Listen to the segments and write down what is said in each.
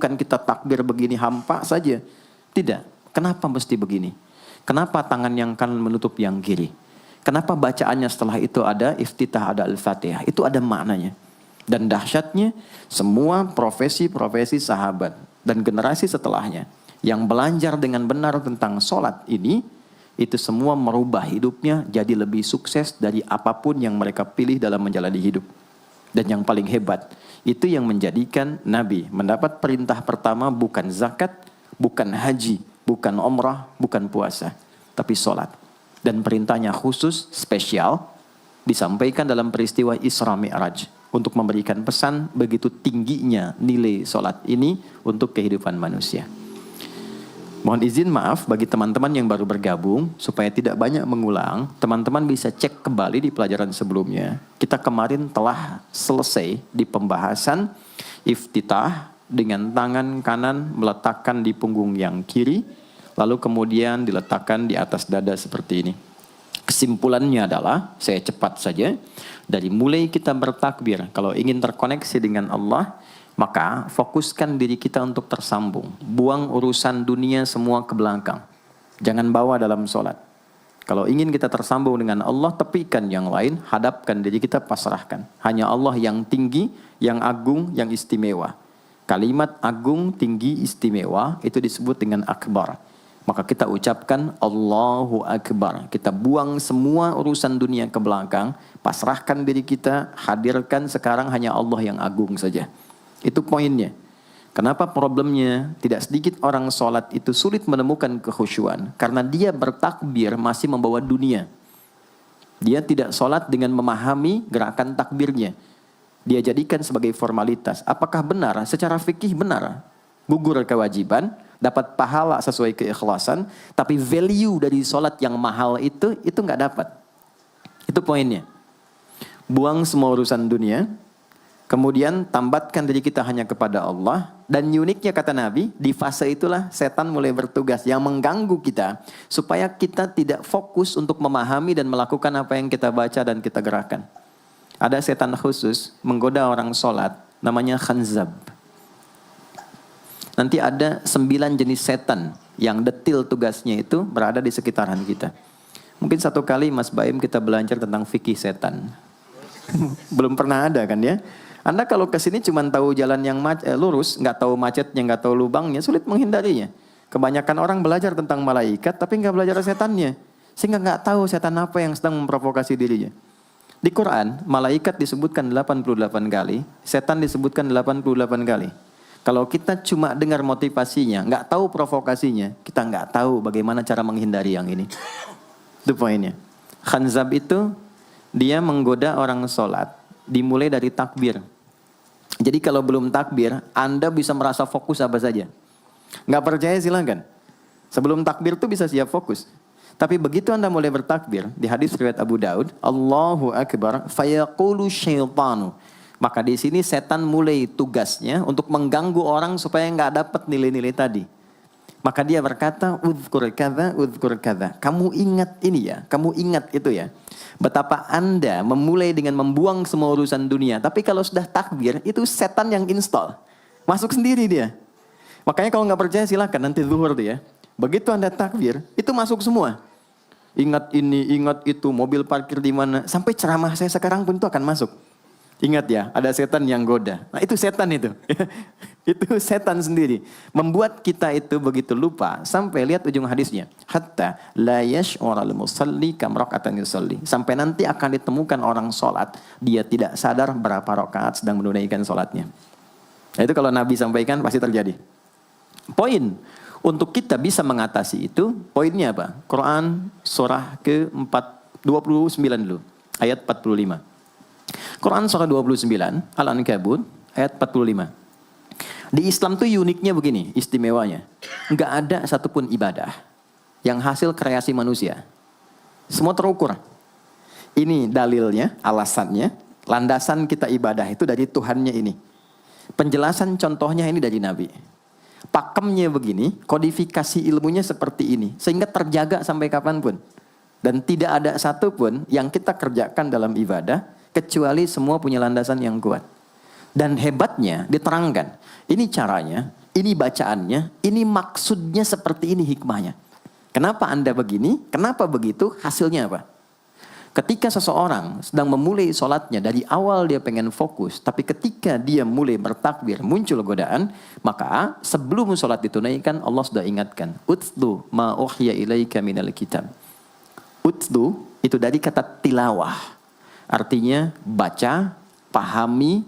Bukan kita takbir begini hampa saja. Tidak. Kenapa mesti begini? Kenapa tangan yang kanan menutup yang kiri? Kenapa bacaannya setelah itu ada iftitah, ada al-fatihah? Itu ada maknanya. Dan dahsyatnya semua profesi-profesi sahabat dan generasi setelahnya yang belajar dengan benar tentang sholat ini, itu semua merubah hidupnya jadi lebih sukses dari apapun yang mereka pilih dalam menjalani hidup. Dan yang paling hebat, itu yang menjadikan Nabi mendapat perintah pertama bukan zakat, bukan haji, bukan umrah, bukan puasa, tapi sholat. Dan perintahnya khusus, spesial, disampaikan dalam peristiwa Isra Mi'raj. Untuk memberikan pesan begitu tingginya nilai sholat ini untuk kehidupan manusia. Mohon izin maaf bagi teman-teman yang baru bergabung, supaya tidak banyak mengulang, teman-teman bisa cek kembali di pelajaran sebelumnya. Kita kemarin telah selesai di pembahasan iftitah dengan tangan kanan meletakkan di punggung yang kiri, lalu kemudian diletakkan di atas dada seperti ini. Kesimpulannya adalah, saya cepat saja, dari mulai kita bertakbir, kalau ingin terkoneksi dengan Allah, maka fokuskan diri kita untuk tersambung. Buang urusan dunia semua ke belakang. Jangan bawa dalam sholat. Kalau ingin kita tersambung dengan Allah, tepikan yang lain, hadapkan diri kita, pasrahkan. Hanya Allah yang tinggi, yang agung, yang istimewa. Kalimat agung, tinggi, istimewa, itu disebut dengan akbar. Maka kita ucapkan Allahu Akbar. Kita buang semua urusan dunia ke belakang, pasrahkan diri kita, hadirkan sekarang hanya Allah yang agung saja. Itu poinnya. Kenapa problemnya? Tidak sedikit orang sholat itu sulit menemukan kekhusyuan. Karena dia bertakbir masih membawa dunia. Dia tidak sholat dengan memahami gerakan takbirnya. Dia jadikan sebagai formalitas. Apakah benar? Secara fikih benar. Gugur kewajiban, dapat pahala sesuai keikhlasan, tapi value dari sholat yang mahal itu nggak dapat. Itu poinnya. Buang semua urusan dunia, kemudian tambatkan diri kita hanya kepada Allah, dan uniknya kata Nabi, di fase itulah setan mulai bertugas yang mengganggu kita, supaya kita tidak fokus untuk memahami dan melakukan apa yang kita baca dan kita gerakan. Ada setan khusus menggoda orang sholat, namanya khanzab. Nanti ada 9 jenis setan yang detil tugasnya itu berada di sekitaran kita. Mungkin satu kali Mas Baim kita belajar tentang fikih setan. Belum pernah ada kan ya. Anda kalau kesini cuma tahu jalan yang lurus, nggak tahu macetnya, nggak tahu lubangnya, sulit menghindarinya. Kebanyakan orang belajar tentang malaikat tapi nggak belajar setannya. Sehingga nggak tahu setan apa yang sedang memprovokasi dirinya. Di Quran, malaikat disebutkan 88 kali, setan disebutkan 88 kali. Kalau kita cuma dengar motivasinya, nggak tahu provokasinya, kita nggak tahu bagaimana cara menghindari yang ini. Itu poinnya. Khanzab itu, dia menggoda orang sholat, dimulai dari takbir. Jadi kalau belum takbir, Anda bisa merasa fokus apa saja. Nggak percaya silakan. Sebelum takbir tuh bisa siap fokus. Tapi begitu Anda mulai bertakbir, di hadis riwayat Abu Daud, Allahu Akbar, fayaqulu syaitanu. Maka di sini setan mulai tugasnya untuk mengganggu orang supaya nggak dapat nilai-nilai tadi. Maka dia berkata, udhkur kadza. Kamu ingat ini ya, kamu ingat itu ya. Betapa Anda memulai dengan membuang semua urusan dunia. Tapi kalau sudah takbir, itu setan yang install. Masuk sendiri dia. Makanya kalau nggak percaya silakan nanti zuhur tuh ya. Begitu Anda takbir, itu masuk semua. Ingat ini, ingat itu, mobil parkir di mana. Sampai ceramah saya sekarang pun itu akan masuk. Ingat ya, ada setan yang goda. Nah itu setan itu. Itu setan sendiri. Membuat kita itu begitu lupa. Sampai lihat ujung hadisnya. Hatta la yash'ural musalli kam raka'atan yusalli. Sampai nanti akan ditemukan orang sholat. Dia tidak sadar berapa rakaat sedang menunaikan sholatnya. Nah itu kalau Nabi sampaikan pasti terjadi. Poin. Untuk kita bisa mengatasi itu, poinnya apa? Quran surah ke-29 dulu. Ayat 45. Quran surah 29, Al-Ankabut, ayat 45. Di Islam tuh uniknya begini, istimewanya. Enggak ada satupun ibadah yang hasil kreasi manusia. Semua terukur. Ini dalilnya, alasannya, landasan kita ibadah itu dari Tuhannya ini. Penjelasan contohnya ini dari Nabi. Pakemnya begini, kodifikasi ilmunya seperti ini. Sehingga terjaga sampai kapanpun. Dan tidak ada satupun yang kita kerjakan dalam ibadah, kecuali semua punya landasan yang kuat. Dan hebatnya diterangkan. Ini caranya, ini bacaannya, ini maksudnya seperti ini hikmahnya. Kenapa Anda begini? Kenapa begitu? Hasilnya apa? Ketika seseorang sedang memulai sholatnya, dari awal dia pengen fokus, tapi ketika dia mulai bertakbir, muncul godaan, maka sebelum sholat ditunaikan, Allah sudah ingatkan, Utlu ma uhya ilaika minal kitab. Utlu itu dari kata tilawah, artinya baca, pahami,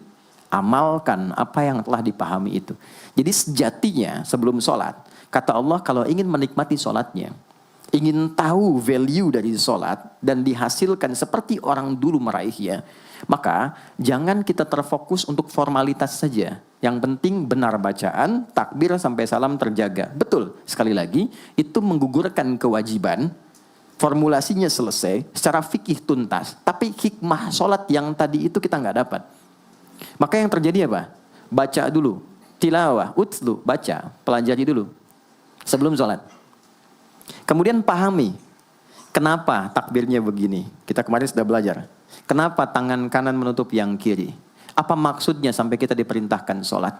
amalkan apa yang telah dipahami itu. Jadi sejatinya sebelum sholat, kata Allah kalau ingin menikmati sholatnya, ingin tahu value dari sholat dan dihasilkan seperti orang dulu meraihnya, maka jangan kita terfokus untuk formalitas saja. Yang penting benar bacaan, takbir sampai salam terjaga. Betul, sekali lagi, itu menggugurkan kewajiban, formulasinya selesai, secara fikih tuntas, tapi hikmah sholat yang tadi itu kita nggak dapat. Maka yang terjadi apa? Baca dulu, tilawah, utlu, baca, pelajari dulu, sebelum sholat. Kemudian pahami, kenapa takbirnya begini? Kita kemarin sudah belajar. Kenapa tangan kanan menutup yang kiri? Apa maksudnya sampai kita diperintahkan sholat?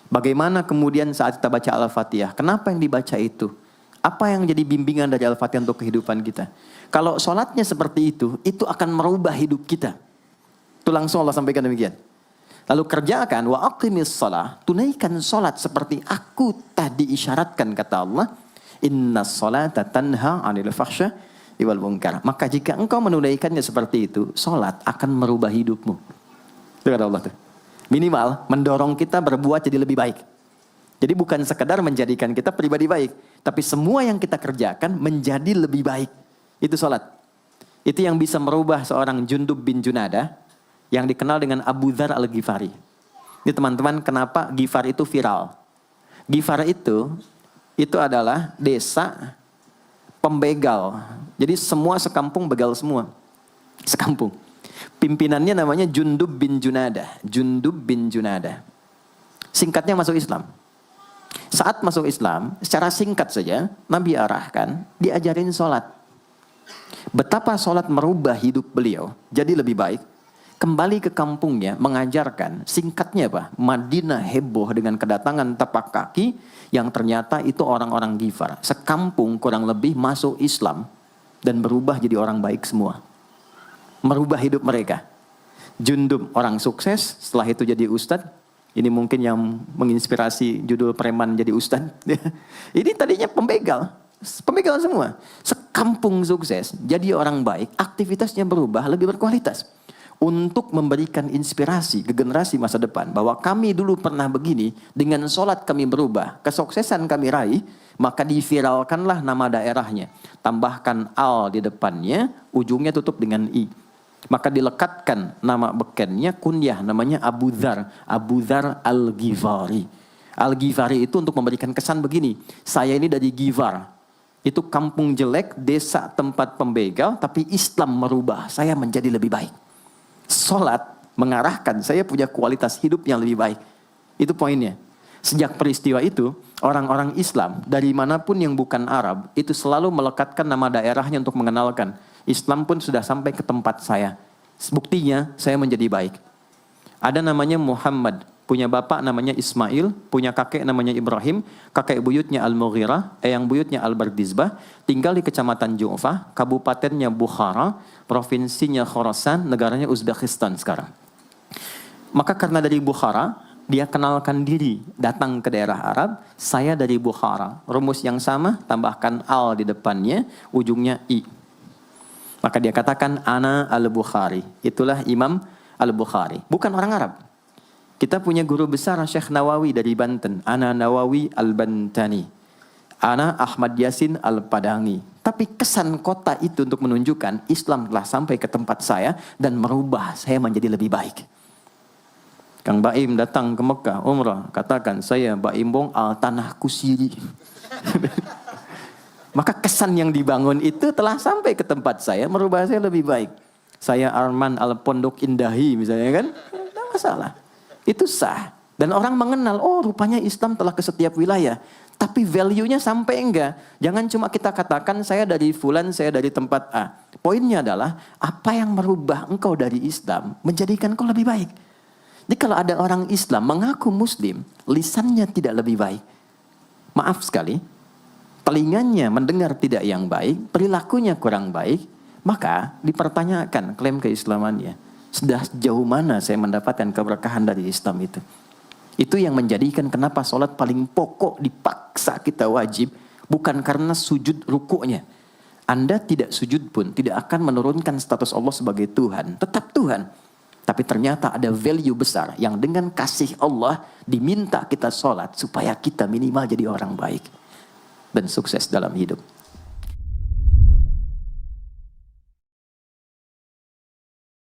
Bagaimana kemudian saat kita baca Al-Fatihah? Kenapa yang dibaca itu? Apa yang jadi bimbingan dari Al-Fatihah untuk kehidupan kita? Kalau sholatnya seperti itu akan merubah hidup kita. Itu langsung Allah sampaikan demikian. Lalu kerjakan, wa aqimis shalah, tunaikan sholat seperti aku tadi isyaratkan, kata Allah. Inna sholata tanha 'anil fahsya wal munkar. Maka jika engkau menunaikannya seperti itu, sholat akan merubah hidupmu. Itu kata Allah tuh. Minimal mendorong kita berbuat jadi lebih baik. Jadi bukan sekedar menjadikan kita pribadi baik, tapi semua yang kita kerjakan menjadi lebih baik. Itu sholat. Itu yang bisa merubah seorang Jundub bin Junadah yang dikenal dengan Abu Dzar Al-Ghifari. Ini teman-teman, kenapa Ghifar itu viral? Ghifar itu adalah desa pembegal. Jadi semua sekampung begal semua. Sekampung. Pimpinannya namanya Jundub bin Junadah. Jundub bin Junadah. Singkatnya masuk Islam. Saat masuk Islam, secara singkat saja, Nabi arahkan, diajarin sholat. Betapa sholat merubah hidup beliau, jadi lebih baik. Kembali ke kampungnya, mengajarkan, singkatnya apa? Madinah heboh dengan kedatangan tapak kaki, yang ternyata itu orang-orang Ghifar. Sekampung kurang lebih masuk Islam, dan berubah jadi orang baik semua. Merubah hidup mereka. Jundub orang sukses, setelah itu jadi ustadz. Ini mungkin yang menginspirasi judul preman jadi ustadz. Ini tadinya pembegal. Pembegal semua. Sekampung sukses, jadi orang baik, aktivitasnya berubah, lebih berkualitas. Untuk memberikan inspirasi ke generasi masa depan. Bahwa kami dulu pernah begini, dengan sholat kami berubah, kesuksesan kami raih, maka diviralkanlah nama daerahnya. Tambahkan al di depannya, ujungnya tutup dengan i. Maka dilekatkan nama bekennya, kunyah, namanya Abu Dzar. Abu Dzar Al-Ghifari. Al-Ghifari itu untuk memberikan kesan begini, saya ini dari Ghifar. Itu kampung jelek, desa tempat pembegal, tapi Islam merubah, saya menjadi lebih baik. Sholat mengarahkan saya punya kualitas hidup yang lebih baik. Itu poinnya. Sejak peristiwa itu, orang-orang Islam dari manapun yang bukan Arab, itu selalu melekatkan nama daerahnya untuk mengenalkan. Islam pun sudah sampai ke tempat saya. Buktinya, saya menjadi baik. Ada namanya Muhammad, punya bapak namanya Ismail, punya kakek namanya Ibrahim, kakek buyutnya Al-Mughirah, eyang buyutnya Al-Bardizbah, tinggal di kecamatan Ju'fah, kabupatennya Bukhara, provinsinya Khorasan, negaranya Uzbekistan sekarang. Maka karena dari Bukhara, dia kenalkan diri, datang ke daerah Arab, saya dari Bukhara. Rumus yang sama, tambahkan al di depannya, ujungnya i. Maka dia katakan, Ana Al-Bukhari. Itulah Imam Al-Bukhari. Bukan orang Arab. Kita punya guru besar Syekh Nawawi dari Banten. Ana Nawawi Al-Bantani. Ana Ahmad Yasin Al-Padangi. Tapi kesan kota itu untuk menunjukkan Islam telah sampai ke tempat saya dan merubah saya menjadi lebih baik. Kang Baim datang ke Mekah, umrah. Katakan, saya Baim Bong al-Tanah Kusiri. Maka kesan yang dibangun itu telah sampai ke tempat saya, merubah saya lebih baik. Saya Arman Al-Pondok Indahi misalnya kan, tidak masalah. Itu sah. Dan orang mengenal, oh rupanya Islam telah ke setiap wilayah. Tapi value-nya sampai enggak. Jangan cuma kita katakan saya dari fulan, saya dari tempat A. Poinnya adalah, apa yang merubah engkau dari Islam, menjadikan engkau lebih baik. Jadi kalau ada orang Islam mengaku Muslim, lisannya tidak lebih baik. Maaf sekali, telinganya mendengar tidak yang baik, perilakunya kurang baik, maka dipertanyakan klaim keislamannya. Sudah sejauh mana saya mendapatkan keberkahan dari Islam itu? Itu yang menjadikan kenapa sholat paling pokok dipaksa kita wajib, bukan karena sujud rukuknya. Anda tidak sujud pun tidak akan menurunkan status Allah sebagai Tuhan, tetap Tuhan. Tapi ternyata ada value besar yang dengan kasih Allah diminta kita sholat supaya kita minimal jadi orang baik dan sukses dalam hidup.